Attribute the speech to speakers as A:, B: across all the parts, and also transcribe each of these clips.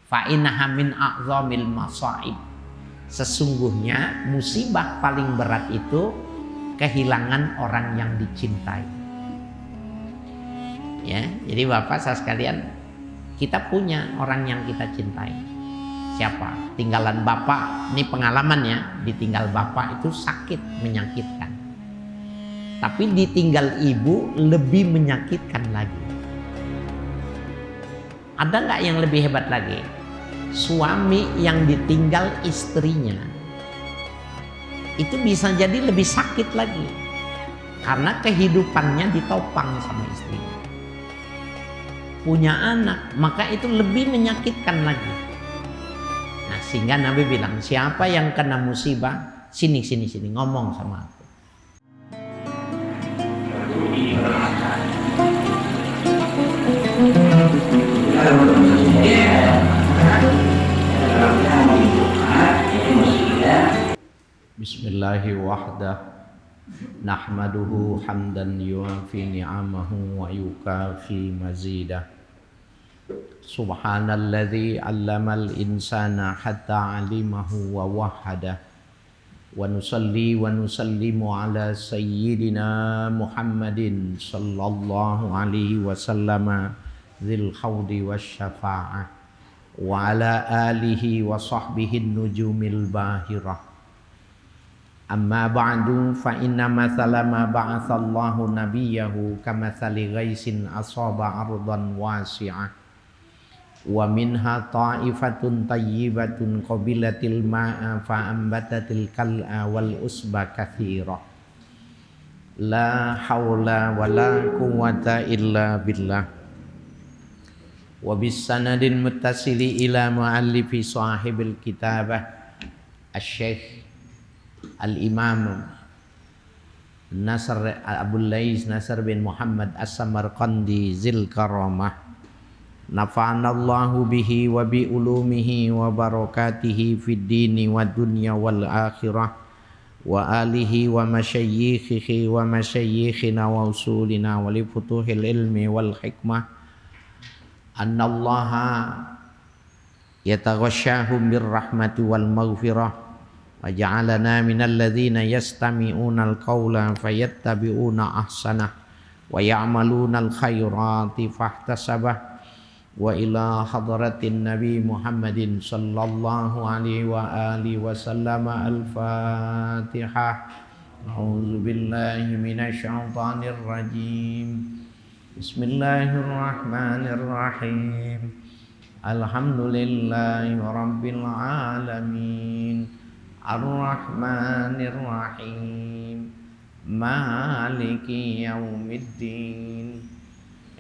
A: Fa innaha min a'zamil masaib. Sesungguhnya musibah paling berat itu kehilangan orang yang dicintai. Ya, jadi Bapak saudara sekalian, kita punya orang yang kita cintai. Siapa? Tinggalan Bapak, ini pengalamannya, ditinggal Bapak itu sakit, menyakitkan. Tapi ditinggal ibu lebih menyakitkan lagi. Ada nggak yang lebih hebat lagi? Suami yang ditinggal istrinya itu bisa jadi lebih sakit lagi karena kehidupannya ditopang sama istrinya. Punya anak, maka itu lebih menyakitkan lagi. Nah, sehingga Nabi bilang, siapa yang kena musibah, sini ngomong sama aku. Bismillahirrahmanirrahim. Nahmaduhu hamdan yuafi ni'amahu wa yukafi mazidah. Subhanalladzi 'allamal insana hatta 'alimahu wa wahhada. Wa nusalli wa nusallimu ala sayyidina Muhammadin sallallahu alaihi wasallam dzil haudi wasyafa'ah wa ala alihi wa sahbihi nujumil bahirah. Amma ba'du fa inna mathala ma ba'athallahu nabiyahu kamathali ghaisin asaba ardan wasi'ah wa minha ta'ifatun tayyibatun qabilatil ma'a fa ambatatil kal'a wal usba katsira. La haula wa la quwwata illa billah. Wa bis sanadin muttasili ila muallifi sahibil kitabah asy-syekh Al-Imam Nasr Abul Lais Nasr bin Muhammad As-Samarqandi Zil Karamah. Nafa'anallahu bihi wa bi ulumihi wa barakatihi fid dini wa dunya wal akhirah wa alihi wa masyayikhihi wa masyayikhina wa usulina wa li futuhil ilmi wal hikmah. Annallaha yataghashahum birrahmati wal maghfirah. Wa ja'alana minal ladzina yastami'una al-qawla fayattabi'una ahsanah wa ya'maluna al-khairati fahtasabah. Wa ila hadratin Nabi Muhammadin sallallahu alaihi wa alihi wasallam al-Fatihah. A'udzu billahi minasy syaithanir rajim. Bismillahirrahmanirrahim. Alhamdulillahi rabbil alamin. Ar-Rahmanir-Rahim. Maliki yaumiddin.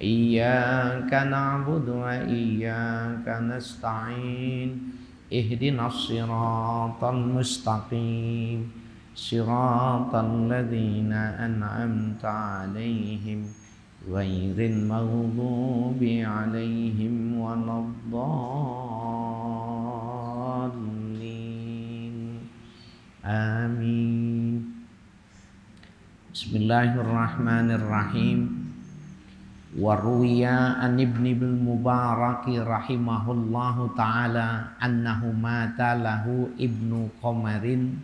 A: Iyyaka na'budu wa iyyaka nasta'in. Ihdinas siratal mustaqim. Siratal ladzina an'amta 'alaihim ghairil maghdubi 'alaihim waladdallin. Amin. Bismillahirrahmanirrahim. Wa ruwiya an ibni bil Mubarak rahimahullahu ta'ala annahu mata lahu ibnu Qamarin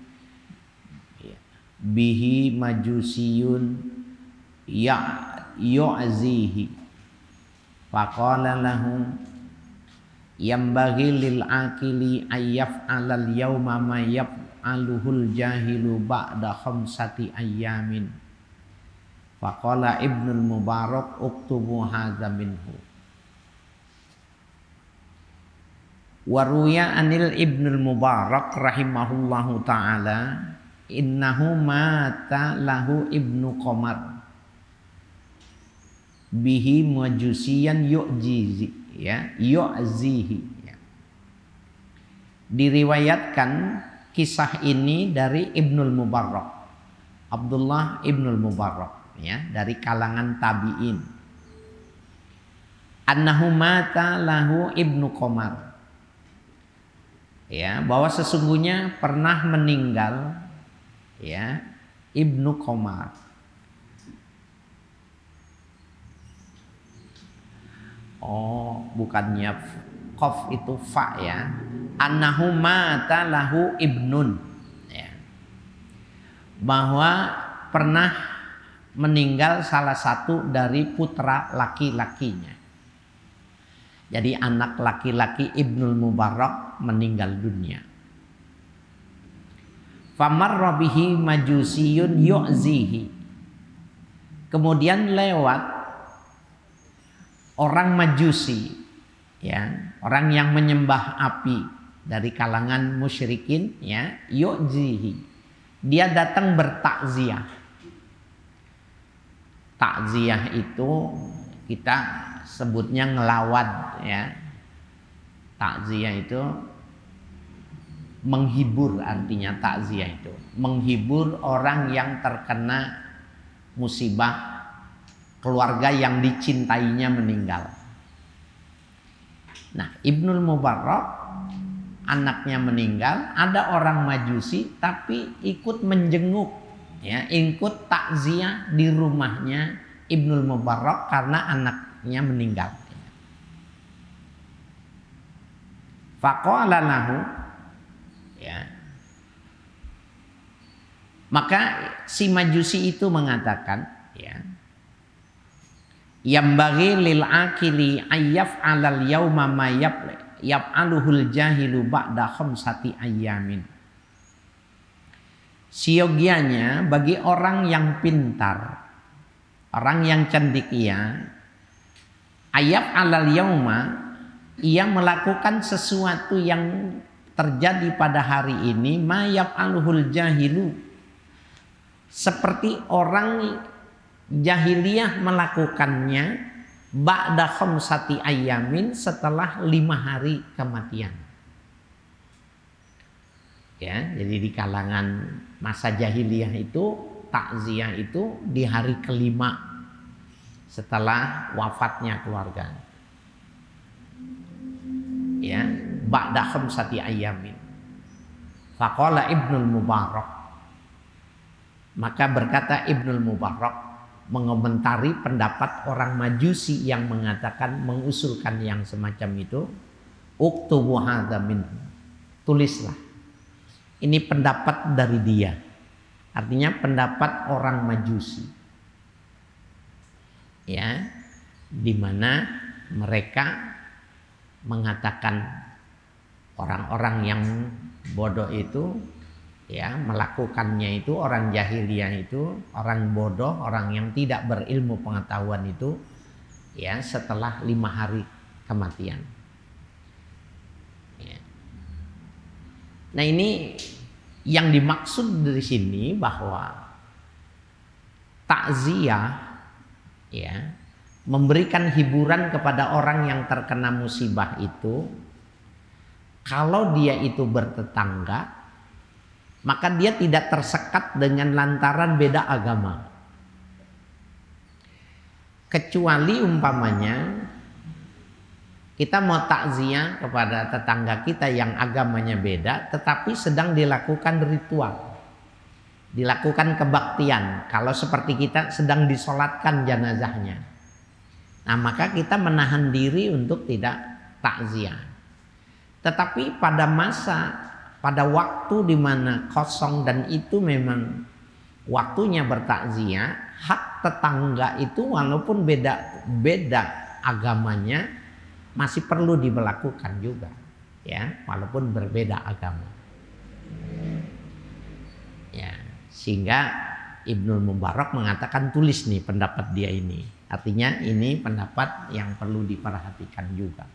A: bihi majusiyun yu'zihi faqala lahu yambaghi lil akili ayyaf'alal yawma ma yaf'aluhul jahilu ba'da khamsati ayyamin. Faqala Ibnul Mubarak uktubu hadza minhu. Wa ruya anil Ibnul Mubarak rahimahullahu ta'ala innahu mata lahu ibnu Qamar bihi majusiyan yu'zihi ya. Diriwayatkan kisah ini dari Ibnul Mubarak, Abdullah Ibnul Mubarak ya, dari kalangan tabi'in. Annahu mata lahu ibnu Qamar. Ya, bahwa sesungguhnya pernah meninggal ya Ibnu Qamar. Oh, bukannya qaf itu fa ya, annahu mata lahu ibnun ya, bahwa pernah meninggal salah satu dari putra laki-lakinya. Jadi anak laki-laki Ibnul Mubarak meninggal dunia. Famarra bihi majusiyun yu'zihi. Kemudian lewat orang Majusi, ya, orang yang menyembah api dari kalangan musyrikin, ya, yu'zihi. Dia datang bertakziah. Takziah itu kita sebutnya ngelawat, ya. Takziah itu menghibur, artinya takziah itu menghibur orang yang terkena musibah, keluarga yang dicintainya meninggal. Nah, Ibnul Mubarak anaknya meninggal, ada orang Majusi tapi ikut menjenguk, ya, ikut takziah di rumahnya Ibnul Mubarak karena anaknya meninggal. Faqala lahu, ya. Maka si Majusi itu mengatakan, ya, yambaghi lil akili ayyaf alal yauma ma yaf'aluhul jahilu ba'da khamsati ayyamin. Siogianya bagi orang yang pintar, orang yang cendekia, ayyaf alal yauma, ia melakukan sesuatu yang terjadi pada hari ini, ma yaf'aluhul jahilu, seperti orang jahiliyah melakukannya ba'da khamsati ayyamin, setelah 5 hari kematian. Ya, jadi di kalangan masa jahiliyah itu takziah itu di hari kelima setelah wafatnya keluarga. Ya, ba'da khamsati ayyamin. Faqala Ibnul Mubarak, maka berkata Ibnul Mubarak mengomentari pendapat orang Majusi yang mengatakan, mengusulkan yang semacam itu, uktubu hadza minhu, tulislah, ini pendapat dari dia, artinya pendapat orang Majusi, ya, di mana mereka mengatakan orang-orang yang bodoh itu, ya, melakukannya itu, orang jahiliyah itu, orang bodoh, orang yang tidak berilmu pengetahuan itu, ya, setelah 5 hari kematian. Ya. Nah, ini yang dimaksud dari sini bahwa takziah, ya, memberikan hiburan kepada orang yang terkena musibah itu, kalau dia itu bertetangga, maka dia tidak tersekat dengan lantaran beda agama. Kecuali umpamanya kita mau takziah kepada tetangga kita yang agamanya beda, tetapi sedang dilakukan ritual, dilakukan kebaktian. Kalau seperti kita sedang disolatkan jenazahnya, nah maka kita menahan diri untuk tidak takziah. Tetapi pada waktu di mana kosong dan itu memang waktunya bertakziah, hak tetangga itu walaupun beda agamanya masih perlu diberlakukan juga, ya, walaupun berbeda agama. Ya, sehingga Ibnul Mubarak mengatakan, tulis nih pendapat dia ini. Artinya ini pendapat yang perlu diperhatikan juga.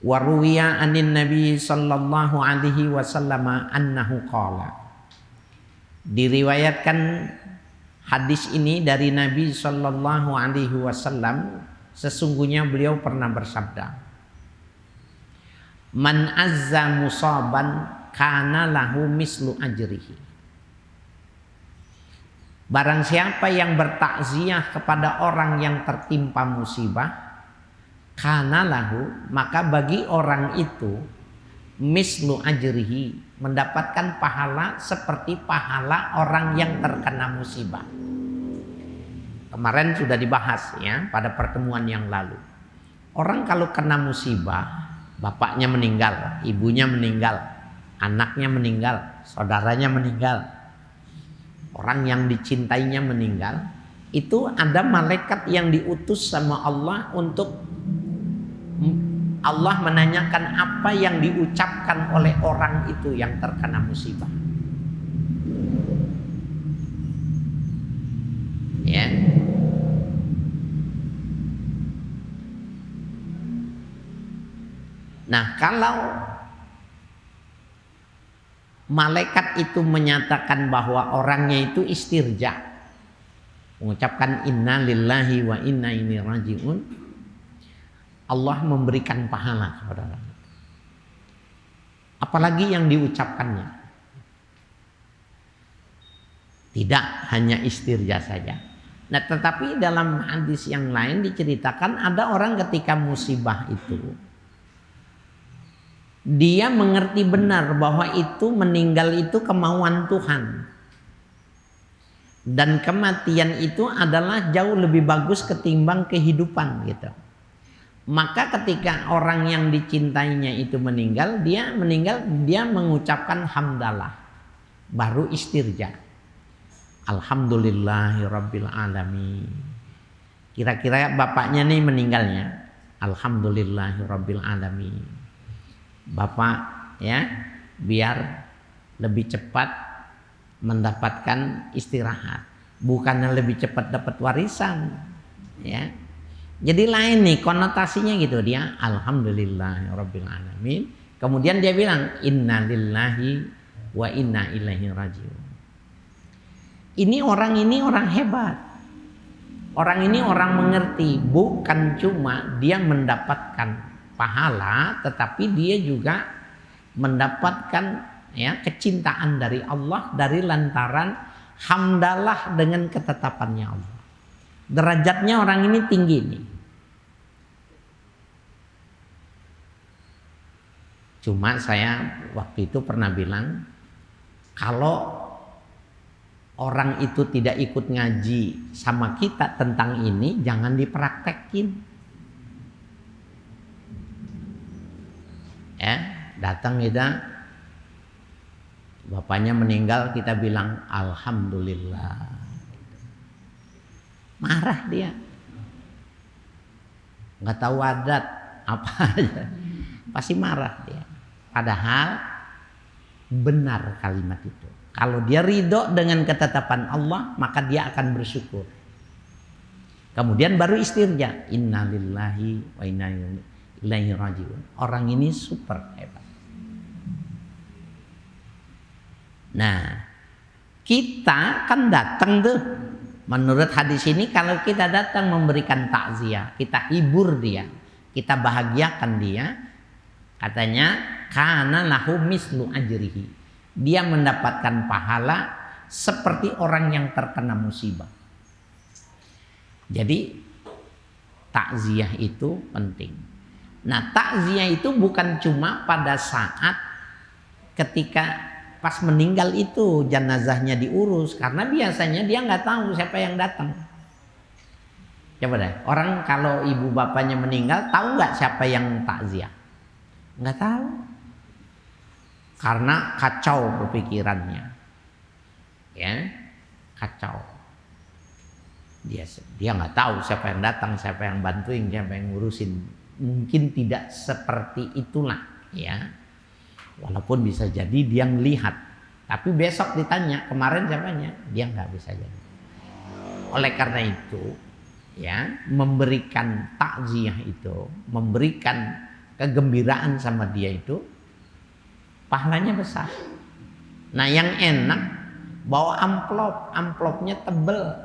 A: Waruwiya anin Nabi sallallahu alaihi wasallam annahu qala. Diriwayatkan hadis ini dari Nabi sallallahu alaihi wasallam, sesungguhnya beliau pernah bersabda, man azza musaban kana lahu mislu ajrihi. Barang siapa yang bertakziah kepada orang yang tertimpa musibah, kana lahu, maka bagi orang itu mislu ajrihi, mendapatkan pahala seperti pahala orang yang terkena musibah. Kemarin sudah dibahas ya pada pertemuan yang lalu. Orang kalau kena musibah, bapaknya meninggal, ibunya meninggal, anaknya meninggal, saudaranya meninggal, orang yang dicintainya meninggal, itu ada malaikat yang diutus sama Allah untuk Allah menanyakan apa yang diucapkan oleh orang itu yang terkena musibah. Ya. Nah, kalau malaikat itu menyatakan bahwa orangnya itu istirja, mengucapkan inna lillahi wa inna ilaihi rajiun, Allah memberikan pahala kepada orang. Apalagi yang diucapkannya. Tidak hanya istirja saja. Nah, tetapi dalam hadis yang lain diceritakan ada orang ketika musibah itu dia mengerti benar bahwa itu meninggal itu kemauan Tuhan. Dan kematian itu adalah jauh lebih bagus ketimbang kehidupan gitu. Maka ketika orang yang dicintainya itu meninggal, dia mengucapkan hamdalah. Baru istirja. Alhamdulillahirabbil alamin. Kira-kira bapaknya nih meninggalnya. Alhamdulillahirabbil alamin. Bapak ya biar lebih cepat mendapatkan istirahat, bukannya lebih cepat dapat warisan ya. Jadi lain nih konotasinya gitu, dia alhamdulillahirabbil alamin, kemudian dia bilang innalillahi wa inna ilaihi rajiun. Ini orang hebat, orang ini orang mengerti, bukan cuma dia mendapatkan pahala, tetapi dia juga mendapatkan ya kecintaan dari Allah dari lantaran hamdalah dengan ketetapannya Allah. Derajatnya orang ini tinggi nih. Cuma saya waktu itu pernah bilang, kalau orang itu tidak ikut ngaji sama kita tentang ini, jangan dipraktekin. Ya, datang kita, bapaknya meninggal, kita bilang alhamdulillah. Marah dia, nggak tahu adat apa aja, pasti marah dia. Padahal benar kalimat itu. Kalau dia ridho dengan ketetapan Allah, maka dia akan bersyukur. Kemudian baru istirja, innalillahi wa inna ilaihi rajiun. Orang ini super hebat. Nah, kita kan datang tuh, menurut hadis ini kalau kita datang memberikan takziah, kita hibur dia, kita bahagiakan dia, katanya kana lahu mislu ajrihi. Dia mendapatkan pahala seperti orang yang terkena musibah. Jadi takziah itu penting. Nah, takziah itu bukan cuma pada saat ketika pas meninggal itu jenazahnya diurus, karena biasanya dia nggak tahu siapa yang datang. Coba deh, orang kalau ibu bapaknya meninggal tahu nggak siapa yang takziah? Nggak tahu, karena kacau berpikirannya, ya kacau. Dia nggak tahu siapa yang datang, siapa yang bantuin, siapa yang ngurusin. Mungkin tidak seperti itulah ya. Walaupun bisa jadi dia melihat, tapi besok ditanya kemarin siapanya, dia nggak bisa jadi. Oleh karena itu ya, memberikan takziah itu, memberikan kegembiraan sama dia itu pahalanya besar. Nah, yang enak bawa amplopnya tebel,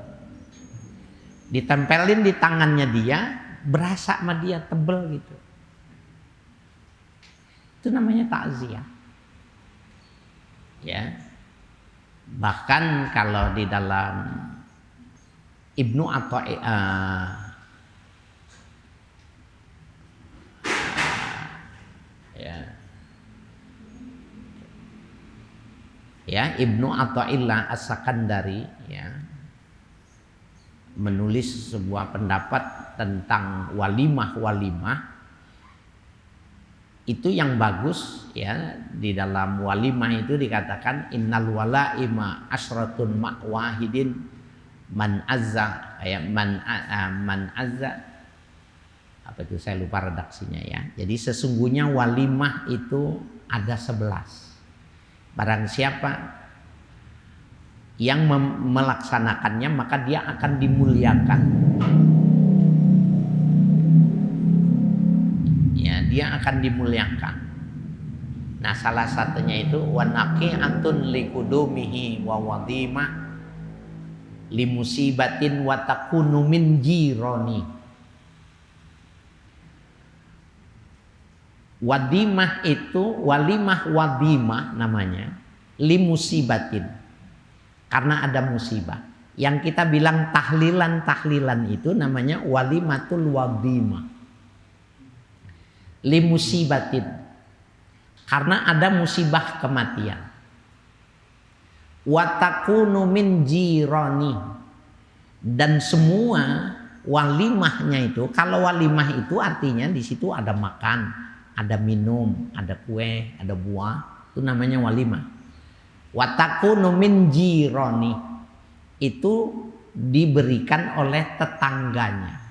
A: ditempelin di tangannya dia, berasa sama dia tebel gitu. Itu namanya takziah. Ya. Bahkan kalau di dalam Ibnu Ibnu Athaillah As-Sakandari ya, menulis sebuah pendapat tentang walimah itu yang bagus ya. Di dalam walimah itu dikatakan innal walaima asratun ma'wahidin man azza ya man azza, apa itu saya lupa redaksinya ya. Jadi sesungguhnya walimah itu ada 11. Barang siapa yang melaksanakannya maka dia akan dimuliakan. Ya, dia akan dimuliakan. Nah, salah satunya itu wanaqi'atun liqudumihi wa wadimah limusibatin wa takunu min jirani. Wadimah itu walimah wadimah namanya limusibatin, karena ada musibah. Yang kita bilang tahlilan itu namanya walimatul wadimah limusibatin, karena ada musibah kematian. Watakunu min jirani, dan semua walimahnya itu, kalau walimah itu artinya di situ ada makan, ada minum, ada kue, ada buah, itu namanya walimah. Watakunu min jirani, itu diberikan oleh tetangganya.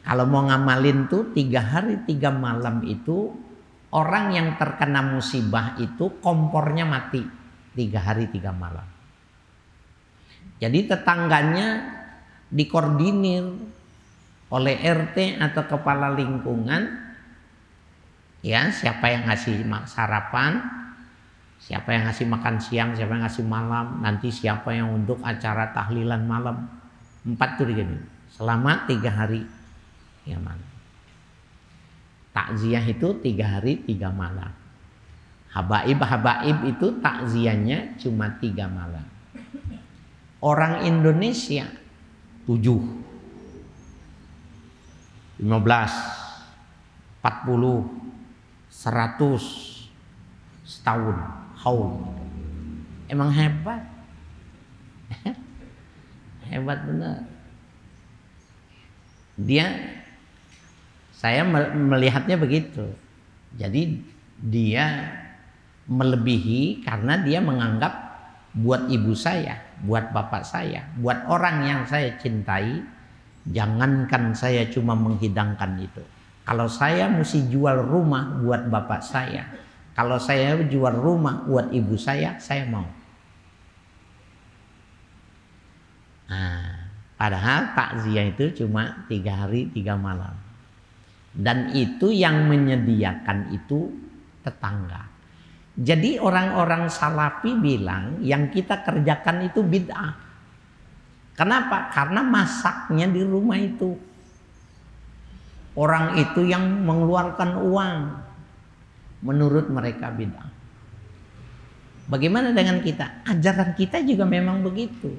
A: Kalau mau ngamalin tuh 3 hari 3 malam itu, orang yang terkena musibah itu kompornya mati 3 hari 3 malam. Jadi tetangganya dikoordinir oleh RT atau kepala lingkungan, ya, siapa yang ngasih sarapan, siapa yang ngasih makan siang, siapa yang ngasih malam, nanti siapa yang untuk acara tahlilan malam. 4 tuh begini selama 3 hari. Ya, mana? Takziah itu 3 hari 3 malam. Habaib itu takziahnya cuma 3 malam. Orang Indonesia 7, 15, 40, 100 setahun haul. Emang hebat. Hebat benar. Saya melihatnya begitu. Jadi dia melebihi karena dia menganggap buat ibu saya, buat bapak saya, buat orang yang saya cintai, jangankan saya cuma menghidangkan itu. Kalau saya mesti jual rumah buat bapak saya, kalau saya jual rumah buat ibu saya mau. Nah, padahal takziah itu cuma 3 hari 3 malam. Dan itu yang menyediakan itu tetangga. Jadi orang-orang salafi bilang yang kita kerjakan itu bid'ah. Kenapa? Karena masaknya di rumah itu. Orang itu yang mengeluarkan uang. Menurut mereka bid'ah. Bagaimana dengan kita? Ajaran kita juga memang begitu.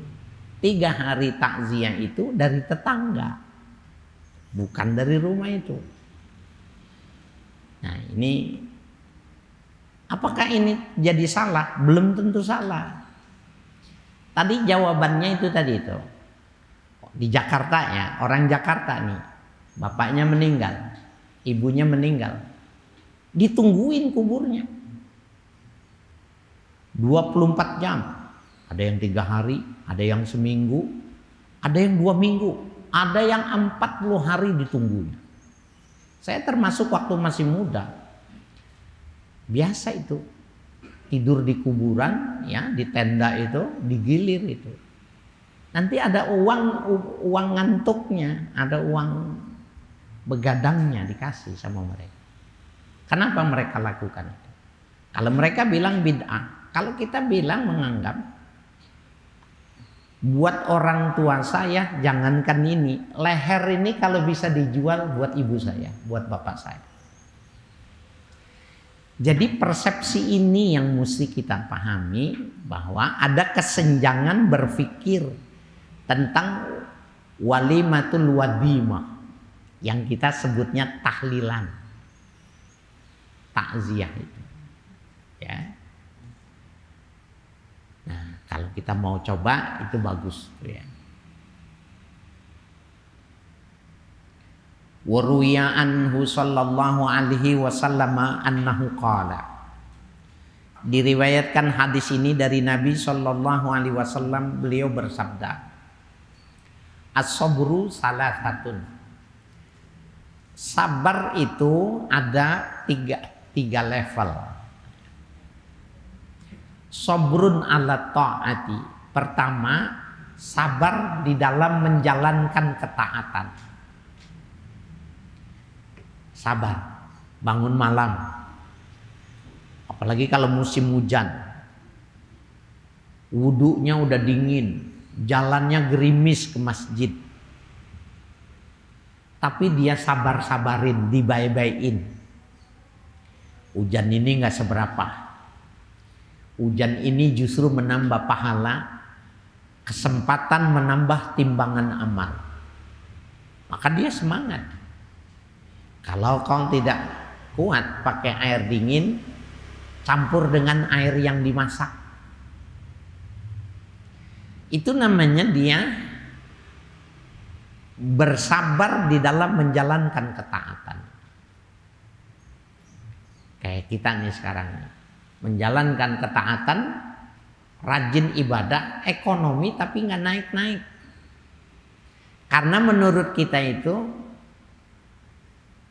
A: 3 hari takziah itu dari tetangga, bukan dari rumah itu. Nah, ini apakah ini jadi salah? Belum tentu salah. Tadi jawabannya itu tadi itu. Di Jakarta ya, orang Jakarta nih, bapaknya meninggal, ibunya meninggal, ditungguin kuburnya 24 jam. Ada yang 3 hari, ada yang seminggu, ada yang 2 minggu, ada yang 40 hari ditunggunya. Saya termasuk waktu masih muda, biasa itu tidur di kuburan, ya, di tenda itu, digilir itu. Nanti ada uang ngantuknya, ada uang begadangnya dikasih sama mereka. Kenapa mereka lakukan itu? Kalau mereka bilang bid'ah, kalau kita bilang menganggap buat orang tua saya jangankan ini, leher ini kalau bisa dijual buat ibu saya, buat bapak saya. Jadi persepsi ini yang mesti kita pahami, bahwa ada kesenjangan berpikir tentang walimatul wadimah yang kita sebutnya tahlilan, takziah itu, ya. Nah, kalau kita mau coba itu bagus, ya. Wa ruwiya anhu sallallahu alaihi wasallam annahu qala. Diriwayatkan hadis ini dari Nabi sallallahu alaihi wasallam, beliau bersabda, as-sabru salasatun. Sabar itu ada tiga level. Sabrun ala ta'ati. Pertama, sabar di dalam menjalankan ketaatan. Sabar, bangun malam. Apalagi kalau musim hujan. Wudunya udah dingin, jalannya gerimis ke masjid. Tapi dia sabar-sabarin, dibaik-baikin. Hujan ini gak seberapa. Hujan ini justru menambah pahala, kesempatan menambah timbangan amal. Maka dia semangat. Kalau kau tidak kuat pakai air dingin, campur dengan air yang dimasak. Itu namanya dia bersabar di dalam menjalankan ketaatan. Kayak kita nih sekarang, menjalankan ketaatan, rajin ibadah, ekonomi tapi nggak naik-naik. Karena menurut kita itu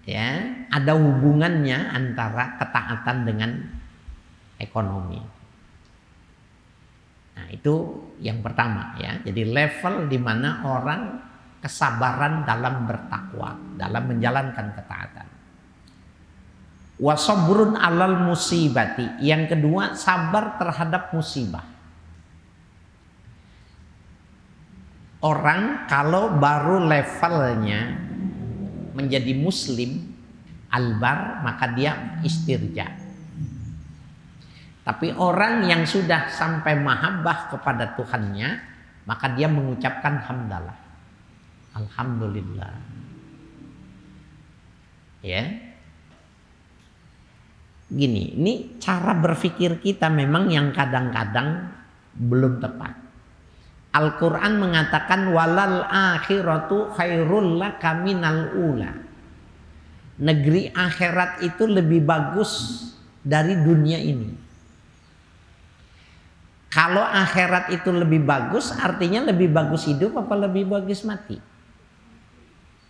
A: ya ada hubungannya antara ketaatan dengan ekonomi. Nah itu yang pertama ya. Jadi level di mana orang kesabaran dalam bertakwa, dalam menjalankan ketaatan. Wasabrun alal musibati. Yang kedua, sabar terhadap musibah. Orang kalau baru levelnya menjadi muslim albar, maka dia istirja. Tapi orang yang sudah sampai mahabbah kepada Tuhannya, maka dia mengucapkan hamdalah, alhamdulillah. Ya, gini, ini cara berpikir kita memang yang kadang-kadang belum tepat. Al-Quran mengatakan walal akhiratu khairul laka minal ula. Negeri akhirat itu lebih bagus dari dunia ini. Kalau akhirat itu lebih bagus, artinya lebih bagus hidup apa lebih bagus mati?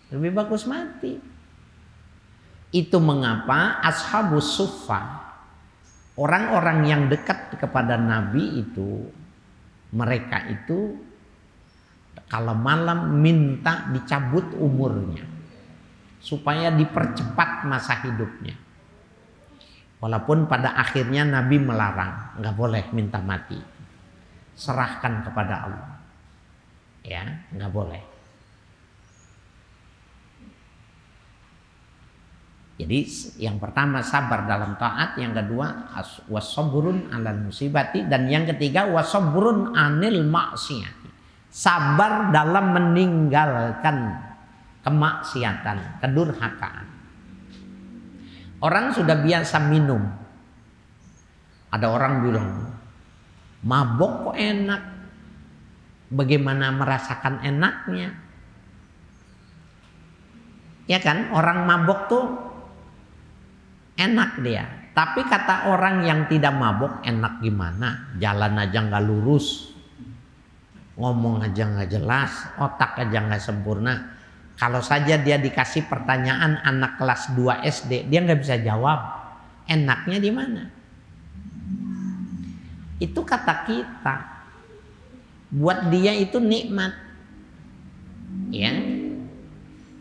A: Lebih bagus mati. Itu mengapa ashabus suffah, orang-orang yang dekat kepada Nabi itu, mereka itu kalau malam minta dicabut umurnya supaya dipercepat masa hidupnya. Walaupun pada akhirnya Nabi melarang, nggak boleh minta mati, serahkan kepada Allah, ya nggak boleh. Jadi yang pertama sabar dalam taat, yang kedua wasabrun alal musibati, dan yang ketiga wasabrun anil maksiati. Sabar dalam meninggalkan kemaksiatan, kedurhakaan. Orang sudah biasa minum. Ada orang bilang, mabok kok enak. Bagaimana merasakan enaknya? Ya kan, orang mabok tuh enak dia. Tapi kata orang yang tidak mabok, enak gimana? Jalan aja nggak lurus, ngomong aja nggak jelas, otak aja nggak sempurna. Kalau saja dia dikasih pertanyaan anak kelas 2 SD, dia nggak bisa jawab. Enaknya di mana? Itu kata kita. Buat dia itu nikmat. Ya.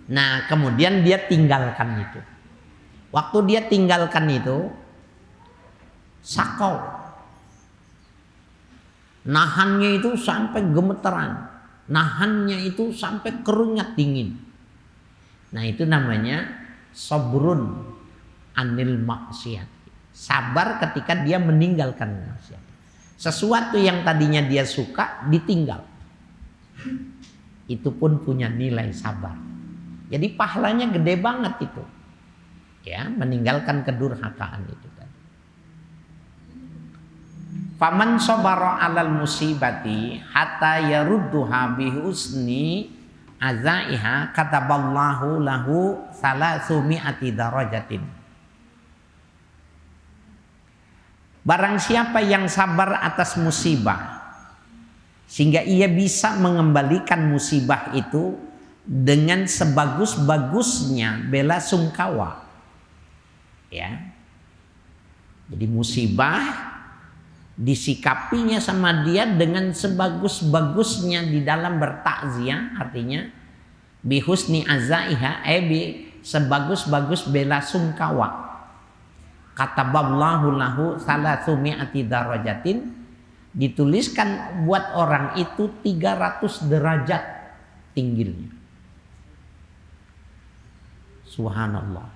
A: Nah, kemudian dia tinggalkan itu. Waktu dia tinggalkan itu, sakau. Nahannya itu sampai gemeteran. Nahannya itu sampai keringat dingin. Nah itu namanya sabrun anil maksiat. Sabar ketika dia meninggalkan maksiat. Sesuatu yang tadinya dia suka ditinggal. Itu pun punya nilai sabar. Jadi pahalanya gede banget itu. Ya, meninggalkan kedurhakaan itu kan. Faman sabara alal musibati hatta yarudduha bihusni azaiha kataballahu lahu salasumi'ati darajatin. Barang siapa yang sabar atas musibah sehingga ia bisa mengembalikan musibah itu dengan sebagus-bagusnya bela sungkawa. Ya. Jadi musibah disikapinya sama dia dengan sebagus-bagusnya di dalam bertakziah, artinya bihusni azaiha bi sebagus-bagus bela sungkawa. Kataballahu lahu salasumi'ati darajatin, dituliskan buat orang itu 300 derajat tingginya. Subhanallah.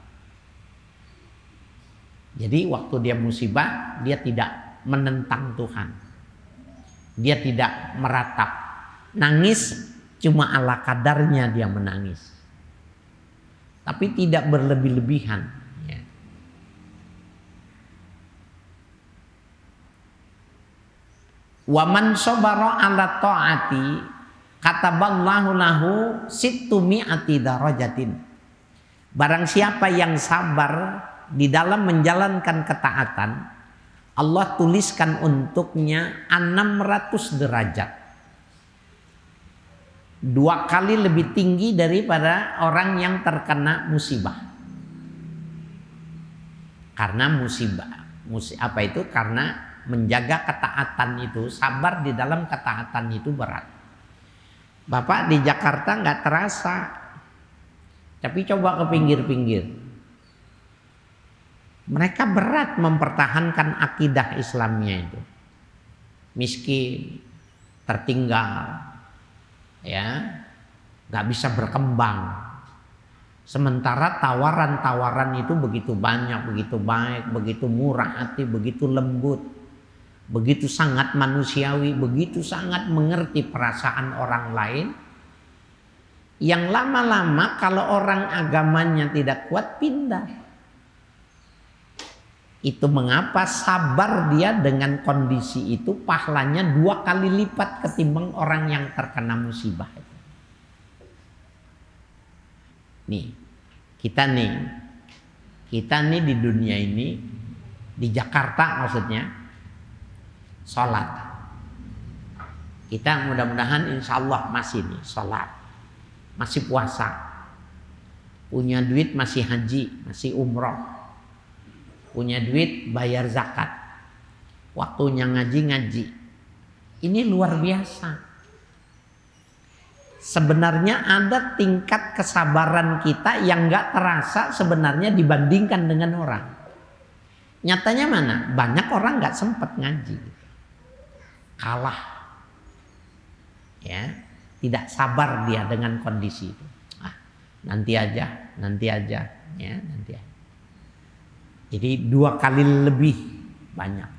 A: Jadi waktu dia musibah, dia tidak menentang Tuhan. Dia tidak meratap. Nangis cuma ala kadarnya dia menangis. Tapi tidak berlebih-lebihan. Ya. Waman sobara ala ta'ati kataballahu lahu sittumi'ati darajatin. Barang siapa yang sabar di dalam menjalankan ketaatan, Allah tuliskan untuknya 600 derajat. 2 kali lebih tinggi daripada orang yang terkena musibah. Karena apa itu? Karena menjaga ketaatan itu, sabar di dalam ketaatan itu berat. Bapak di Jakarta nggak terasa, tapi coba ke pinggir-pinggir. Mereka berat mempertahankan akidah Islamnya itu. Miskin, tertinggal, ya, nggak bisa berkembang. Sementara tawaran-tawaran itu begitu banyak, begitu baik, begitu murah hati, begitu lembut, begitu sangat manusiawi, begitu sangat mengerti perasaan orang lain. Yang lama-lama kalau orang agamanya tidak kuat, pindah. Itu mengapa sabar dia dengan kondisi itu pahalanya 2 kali lipat ketimbang orang yang terkena musibah. Nih, kita nih di dunia ini, di Jakarta maksudnya, sholat. Kita mudah-mudahan insya Allah masih nih sholat, masih puasa, punya duit masih haji, masih umroh, punya duit bayar zakat, waktunya ngaji. Ini luar biasa. Sebenarnya ada tingkat kesabaran kita yang gak terasa sebenarnya dibandingkan dengan orang. Nyatanya mana? Banyak orang gak sempat ngaji, kalah, ya, tidak sabar dia dengan kondisi itu. Nanti aja, ya, nanti aja. Jadi 2 kali lebih banyak.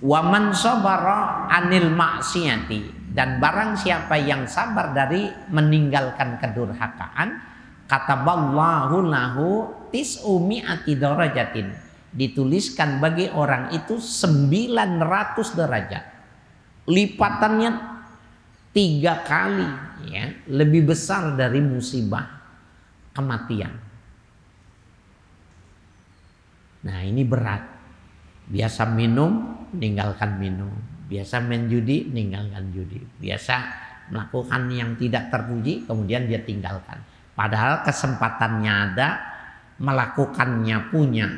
A: Waman sabara anil maksiyati, dan barang siapa yang sabar dari meninggalkan kedurhakaan, kataballahu lahu tis'umi'ati darajatin, dituliskan bagi orang itu 900 derajat, lipatannya 3 kali, ya, lebih besar dari musibah kematian. Nah, ini berat. Biasa minum, meninggalkan minum. Biasa main judi, meninggalkan judi. Biasa melakukan yang tidak terpuji, kemudian dia tinggalkan. Padahal kesempatannya ada, melakukannya punya.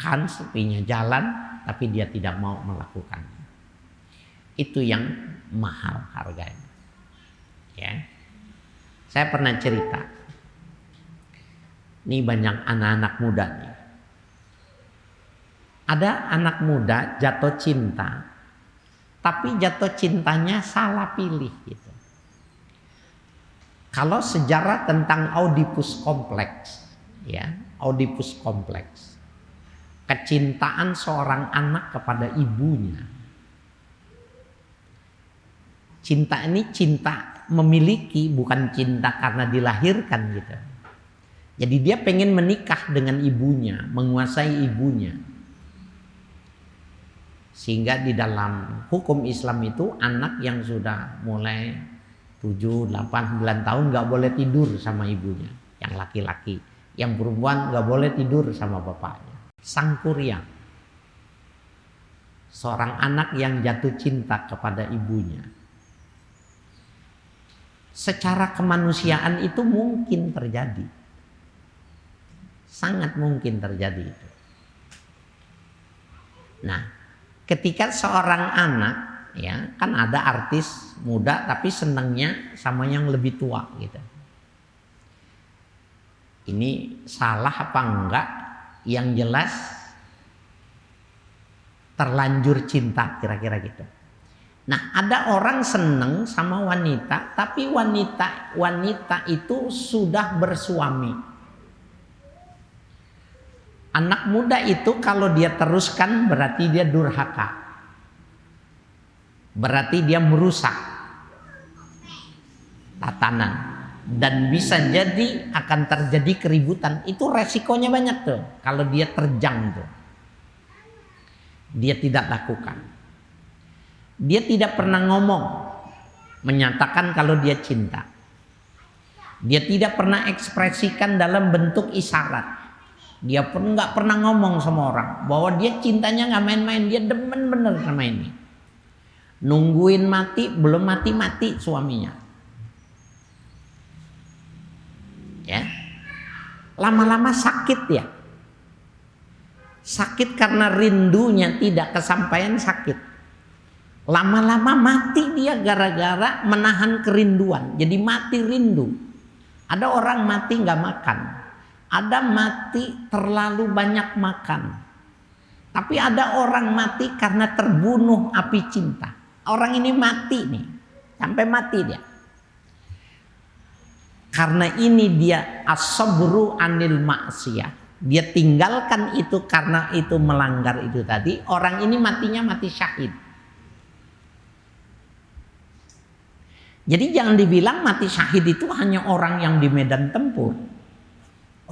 A: Kan sepinya jalan, tapi dia tidak mau melakukannya. Itu yang mahal harganya. Ya. Saya pernah cerita. Ini banyak anak-anak muda nih. Ada anak muda jatuh cinta, tapi jatuh cintanya salah pilih gitu. Kalau sejarah tentang Oedipus kompleks, ya, Oedipus kompleks, kecintaan seorang anak kepada ibunya. Cinta ini cinta memiliki, bukan cinta karena dilahirkan gitu. Jadi dia pengen menikah dengan ibunya, menguasai ibunya. Sehingga di dalam hukum Islam itu anak yang sudah mulai 7, 8, 9 tahun nggak boleh tidur sama ibunya, yang laki-laki. Yang perempuan nggak boleh tidur sama bapaknya. Sang Kuryang, seorang anak yang jatuh cinta kepada ibunya. Secara kemanusiaan itu mungkin terjadi. Sangat mungkin terjadi itu. Nah, ketika seorang anak, ya kan ada artis muda tapi senangnya sama yang lebih tua gitu. Ini salah apa enggak? Yang jelas terlanjur cinta, kira-kira gitu. Nah, ada orang seneng sama wanita, tapi wanita itu sudah bersuami. Anak muda itu kalau dia teruskan berarti dia durhaka. Berarti dia merusak tatanan. Dan bisa jadi akan terjadi keributan. Itu resikonya banyak tuh. Kalau dia terjang tuh, dia tidak lakukan. Dia tidak pernah ngomong menyatakan kalau dia cinta. Dia tidak pernah ekspresikan dalam bentuk isyarat. Dia pun nggak pernah ngomong sama orang bahwa dia cintanya nggak main-main. Dia demen bener sama ini. Nungguin mati, belum mati-mati suaminya. Ya, lama-lama sakit ya. Sakit karena rindunya tidak kesampaian, sakit. Lama-lama mati dia gara-gara menahan kerinduan. Jadi mati rindu. Ada orang mati nggak makan. Ada mati terlalu banyak makan. Tapi ada orang mati karena terbunuh api cinta. Orang ini mati nih, sampai mati dia. Karena ini dia as-sabru anil ma'siyah. Dia tinggalkan itu karena itu melanggar itu tadi. Orang ini matinya mati syahid. Jadi jangan dibilang mati syahid itu hanya orang yang di medan tempur.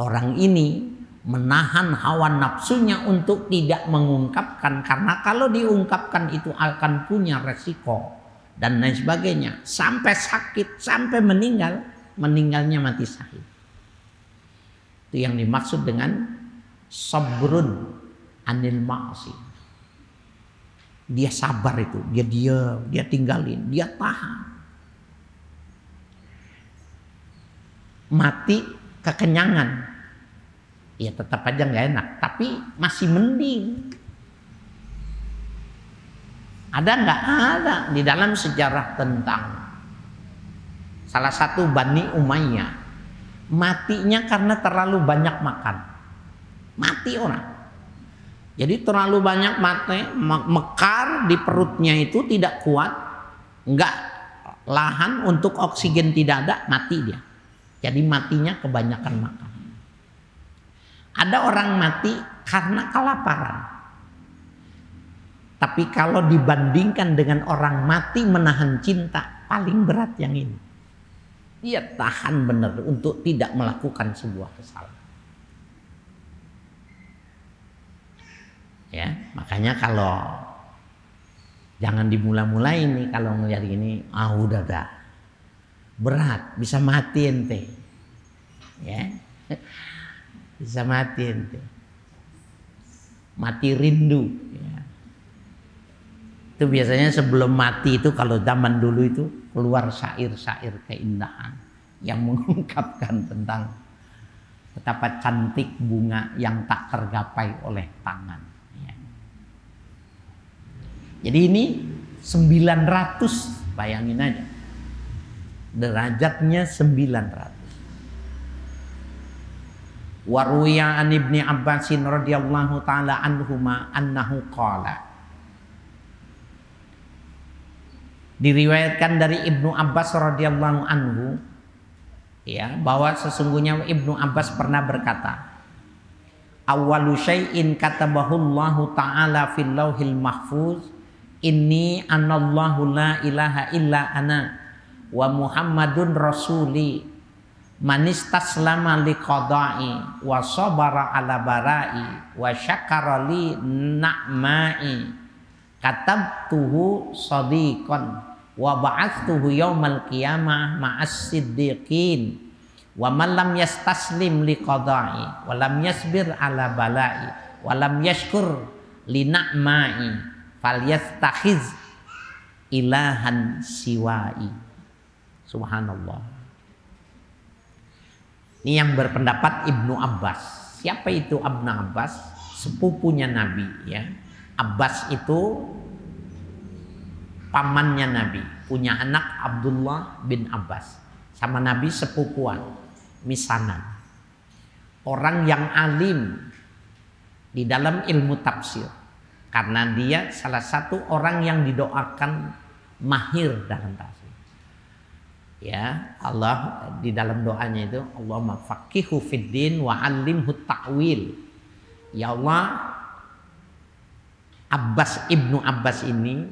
A: Orang ini menahan hawa nafsunya untuk tidak mengungkapkan. Karena kalau diungkapkan itu akan punya resiko. Dan lain sebagainya. Sampai sakit, sampai meninggal. Meninggalnya mati syahid. Itu yang dimaksud dengan sabrun anil ma'asi. Dia sabar itu, dia diam, dia tinggalin, dia tahan. Mati kekenyangan, ya tetap aja nggak enak, tapi masih mending. Ada nggak? Ada di dalam sejarah tentang salah satu Bani Umayyah, matinya karena terlalu banyak makan. Mati orang. Jadi terlalu banyak mati, mekar di perutnya itu tidak kuat, enggak lahan untuk oksigen tidak ada, mati dia. Jadi matinya kebanyakan makan. Ada orang mati karena kelaparan. Tapi kalau dibandingkan dengan orang mati menahan cinta, paling berat yang ini. Dia tahan benar untuk tidak melakukan sebuah kesalahan. Ya, makanya kalau jangan dimulai-mulai ini kalau ngelihat gini, udah dah. Berat, bisa mati ente. Ya. Bisa mati ente. Mati rindu, ya. Itu biasanya sebelum mati itu kalau zaman dulu itu keluar syair-syair keindahan yang mengungkapkan tentang betapa cantik bunga yang tak tergapai oleh tangan. Ya. Jadi ini 900, bayangin aja. Derajatnya 900. Waruya an Ibni Abbasin radhiyallahu taala anhuma annahu qala. Diriwayatkan dari Ibnu Abbas radhiyallahu anhu, ya, bahwa sesungguhnya Ibnu Abbas pernah berkata, awwalu syai'in katabahu Allah taala fil lauhil mahfuz inni anallahu la ilaha illa ana wa Muhammadun rasuli man istaslama liqada'i wa sabara ala bara'i wa syakara li na'ma'i katabtuhu sadiqan wa ba'atsuhu yaumal qiyamah ma'as siddiqin wa man lam yastaslim liqada'i wa lam yasbir ala bala'i wa lam yashkur li na'ma'i falyastakhiz ilahan siwa'i. Subhanallah. Ini yang berpendapat Ibnu Abbas. Siapa itu Ibnu Abbas? Sepupunya Nabi, ya. Abbas itu pamannya Nabi, punya anak Abdullah bin Abbas, sama Nabi sepupuan, misanan. Orang yang alim di dalam ilmu tafsir, karena dia salah satu orang yang didoakan mahir dalam tafsir. Ya, Allah di dalam doanya itu, Allahumma faqihu fiddin wa 'allimhu ta'wil. Ya Allah, Ibnu Abbas ini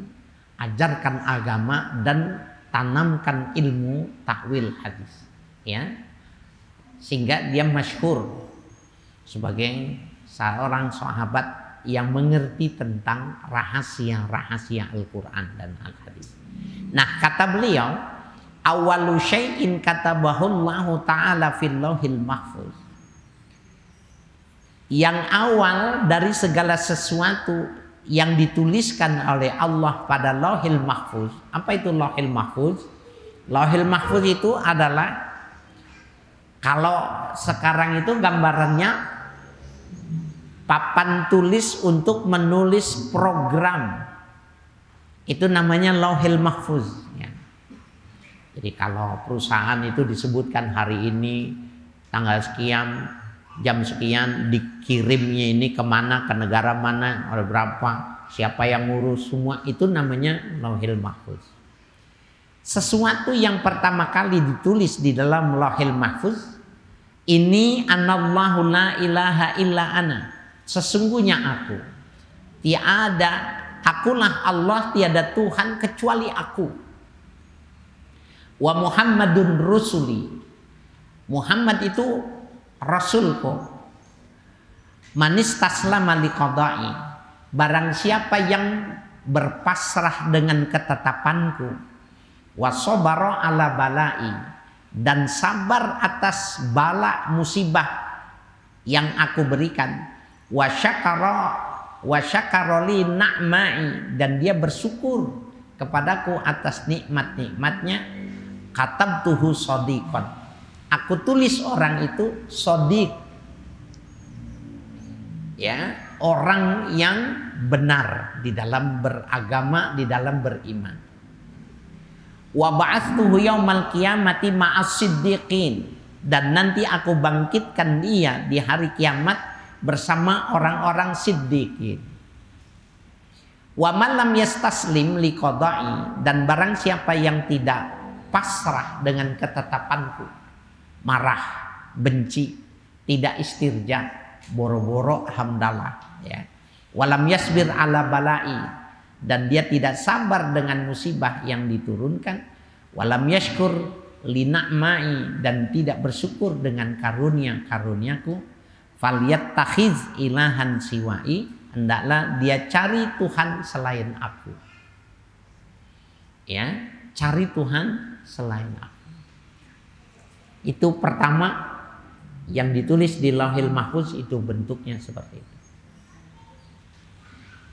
A: ajarkan agama dan tanamkan ilmu takwil hadis, ya, sehingga dia masyhur sebagai seorang sahabat yang mengerti tentang rahasia-rahasia Al-Quran dan Al-Hadis. Nah, kata beliau, awalu syai'in katabahu Allah Ta'ala fil lauhil mahfuz. Yang awal dari segala sesuatu yang dituliskan oleh Allah pada lauhil mahfuz. Apa itu lauhil mahfuz? Lauhil mahfuz itu adalah, kalau sekarang itu gambarannya papan tulis untuk menulis program. Itu namanya lauhil mahfuz, ya. Jadi kalau perusahaan itu disebutkan hari ini tanggal sekian, jam sekian, dikirimnya ini kemana, ke negara mana, oleh berapa, siapa yang ngurus, semua itu namanya lauhil mahfuz. Sesuatu yang pertama kali ditulis di dalam lauhil mahfuz, ini anallahu la ilaha illa ana, sesungguhnya aku, akulah Allah, tiada Tuhan kecuali aku. Wa Muhammadun rusuli, Muhammad itu rasulku. Manis taslama liqada'i, barang siapa yang berpasrah dengan ketetapanku. Wa sabara ala bala'i, dan sabar atas bala musibah yang aku berikan. Wa syakara li na'ma'i, dan dia bersyukur kepadaku atas nikmat-nikmatnya. Katabtuhu shadiqan, aku tulis orang itu shadiq, ya, orang yang benar di dalam beragama, di dalam beriman. Wa ba'atsuhu yaumal qiyamati ma'as siddiqin, dan nanti aku bangkitkan dia di hari kiamat bersama orang-orang siddiqin. Wa man lam yastaslim liqada'i, dan barang siapa yang tidak pasrah dengan ketetapanku, marah, benci, tidak istirja, boro-boro hamdalah, ya. Walam yasbir ala bala'i, dan dia tidak sabar dengan musibah yang diturunkan. Walam yashkur li na'ma'i, dan tidak bersyukur dengan karunia-karuniaku. Falyattakhiz ilahan siwa'i, hendaklah dia cari Tuhan selain aku, ya, cari Tuhan selain aku. Itu pertama yang ditulis di lauhil mahfuz, itu bentuknya seperti itu.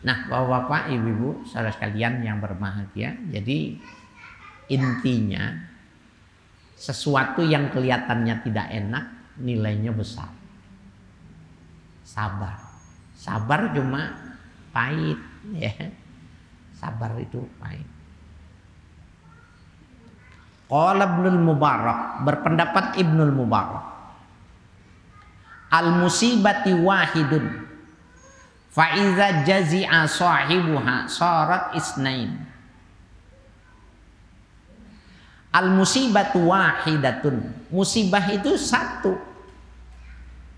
A: Nah, bapak-bapak, ibu-ibu, saudara sekalian yang berbahagia, jadi intinya sesuatu yang kelihatannya tidak enak nilainya besar. Sabar cuma pahit, ya. Sabar itu pahit. Qala Ibnul Mubarak, berpendapat Ibnul Mubarak, al musibati wahidun fa iza jazi'a sahibuha sarat isnain. Al musibatu wahidatun, musibah itu satu.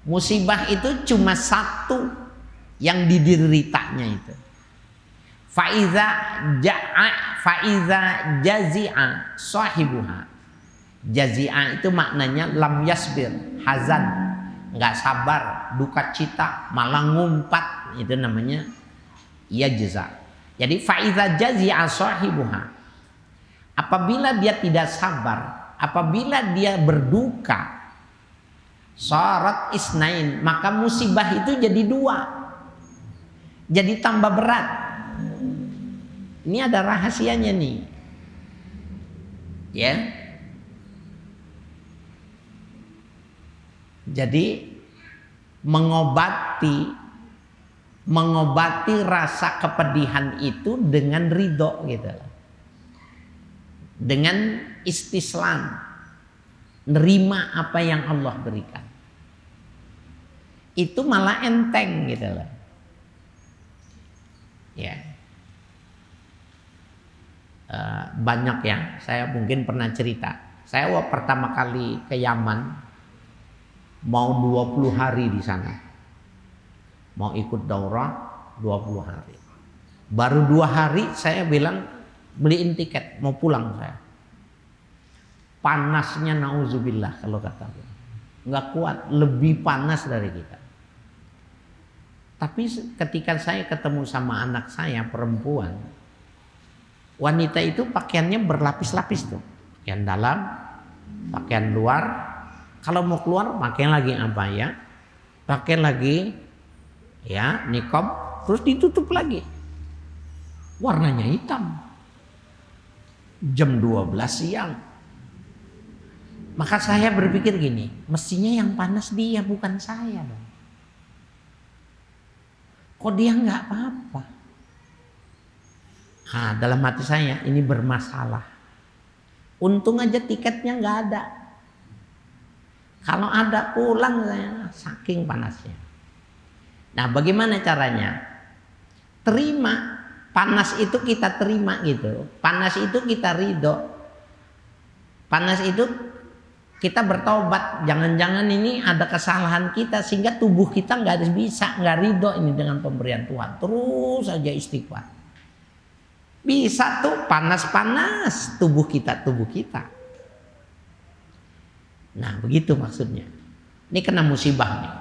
A: Musibah itu cuma satu yang dideritanya itu. Faiza jazi'a sahibuha. Jazi'a itu maknanya lam yasbir, hazan, nggak sabar, duka cita, malah ngumpat, itu namanya yajza. Jadi faiza jazi'a sahibuha, Apabila dia tidak sabar, apabila dia berduka, syarat isnain, maka musibah itu jadi dua, jadi tambah berat. Ini ada rahasianya nih, ya. Jadi mengobati rasa kepedihan itu dengan ridho gitu, dengan istislam, nerima apa yang Allah berikan. Itu malah enteng gitu loh. Ya. Banyak ya, saya mungkin pernah cerita. Saya pertama kali ke Yaman mau 20 hari di sana. Mau ikut daurah 20 hari. Baru 2 hari saya bilang beliin tiket mau pulang saya. Panasnya nauzubillah kalau kata gue. Nggak kuat, lebih panas dari kita. Tapi ketika saya ketemu sama anak saya perempuan, wanita itu pakaiannya berlapis-lapis tuh. Pakaian dalam, pakaian luar. Kalau mau keluar pakai lagi abaya, pakai lagi ya niqab, terus ditutup lagi. Warnanya hitam. Jam 12 siang. Maka saya berpikir gini, mestinya yang panas dia bukan saya dong. Kok dia nggak apa-apa? Nah, dalam hati saya ini bermasalah. Untung aja tiketnya nggak ada. Kalau ada pulang saya, saking panasnya. Nah, bagaimana caranya? Terima. Panas itu kita terima gitu. Panas itu kita ridho. Panas itu kita bertobat. Jangan-jangan ini ada kesalahan kita sehingga tubuh kita nggak bisa, nggak ridho ini dengan pemberian Tuhan. Terus saja istighfar. Bisa tuh panas-panas tubuh kita. Nah begitu maksudnya. Ini kena musibah nih.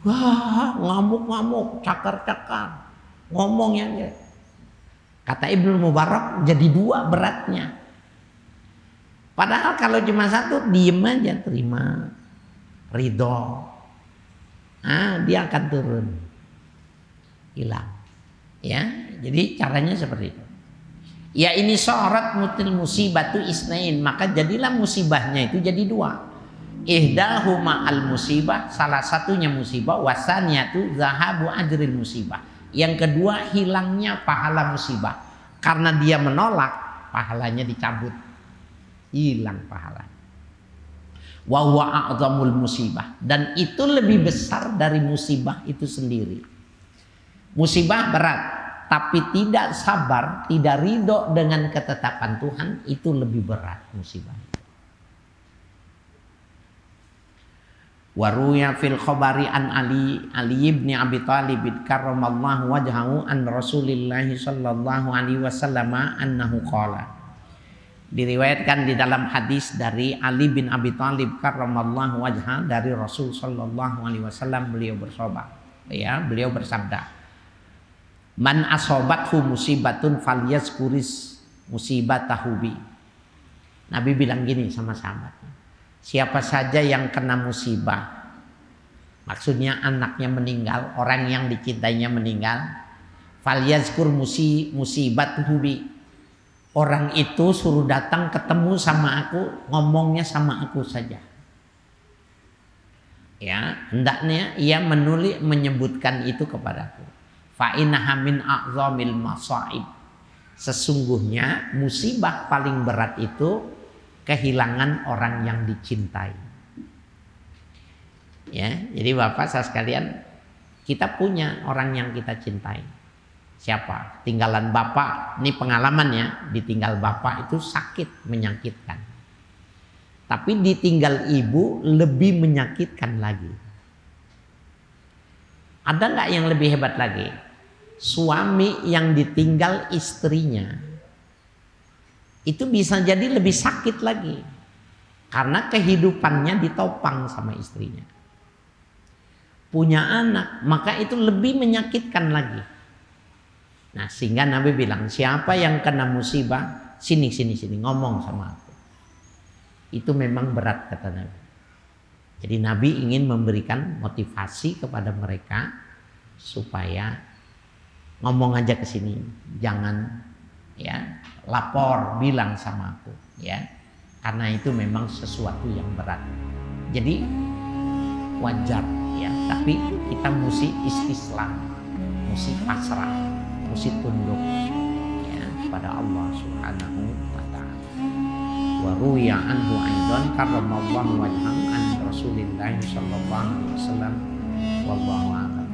A: Wah ngamuk-ngamuk, cakar-cakar. Ngomongnya aja. Kata Ibnu Mubarak jadi 2 beratnya. Padahal kalau cuma 1 diem aja, terima, ridho, dia akan turun, hilang. Ya, jadi caranya seperti itu. Ya ini syarat mutil musibatu isnain, maka jadilah musibahnya itu jadi 2. Ihdahuma al musibah, salah satunya musibah, wasaniyatu zahabu ajril musibah. Yang kedua hilangnya pahala musibah. Karena dia menolak, pahalanya dicabut. Hilang pahalanya. Wa huwa a'zamul musibah. Dan itu lebih besar dari musibah itu sendiri. Musibah berat, tapi tidak sabar, tidak ridho dengan ketetapan Tuhan, itu lebih berat musibah. Waruya fil khabari an Ali ibn Abi Thalib karramallahu wajhahu an Rasulillah sallallahu alaihi wasallam annahu qala. Diriwayatkan di dalam hadis dari Ali bin Abi Thalib karramallahu wajha dari Rasul sallallahu alaihi wasallam, beliau bersabda, man asobathu musibatun falyazkuris musibatahu bi. Nabi bilang gini sama sahabatnya, siapa saja yang kena musibah, maksudnya anaknya meninggal, orang yang dicintainya meninggal, falyazkur musibatahu bi. Orang itu suruh datang ketemu sama aku, ngomongnya sama aku saja. Ya, hendaknya ia menyebutkan itu kepadaku. Fa innaha min a'zamil masaib. Sesungguhnya musibah paling berat itu kehilangan orang yang dicintai. Ya, jadi Bapak saudara sekalian, kita punya orang yang kita cintai. Siapa? Tinggalan bapak. Ini pengalamannya, ditinggal bapak itu sakit, menyakitkan. Tapi ditinggal ibu lebih menyakitkan lagi. Ada nggak yang lebih hebat lagi? Suami yang ditinggal istrinya itu bisa jadi lebih sakit lagi, karena kehidupannya ditopang sama istrinya. Punya anak, maka itu lebih menyakitkan lagi. Nah, sehingga Nabi bilang, siapa yang kena musibah sini ngomong sama aku. Itu memang berat kata Nabi. Jadi Nabi ingin memberikan motivasi kepada mereka supaya ngomong aja ke sini, jangan ya lapor, bilang sama aku ya, karena itu memang sesuatu yang berat. Jadi wajar ya, tapi kita mesti istislam, mesti pasrah, mesti tunduk ya kepada Allah Subhanahu wa taala. Wa ruwiya anhu aidan karramallahu wajhahu an Rasulillah sallallahu alaihi wasallam wallahu a'lam.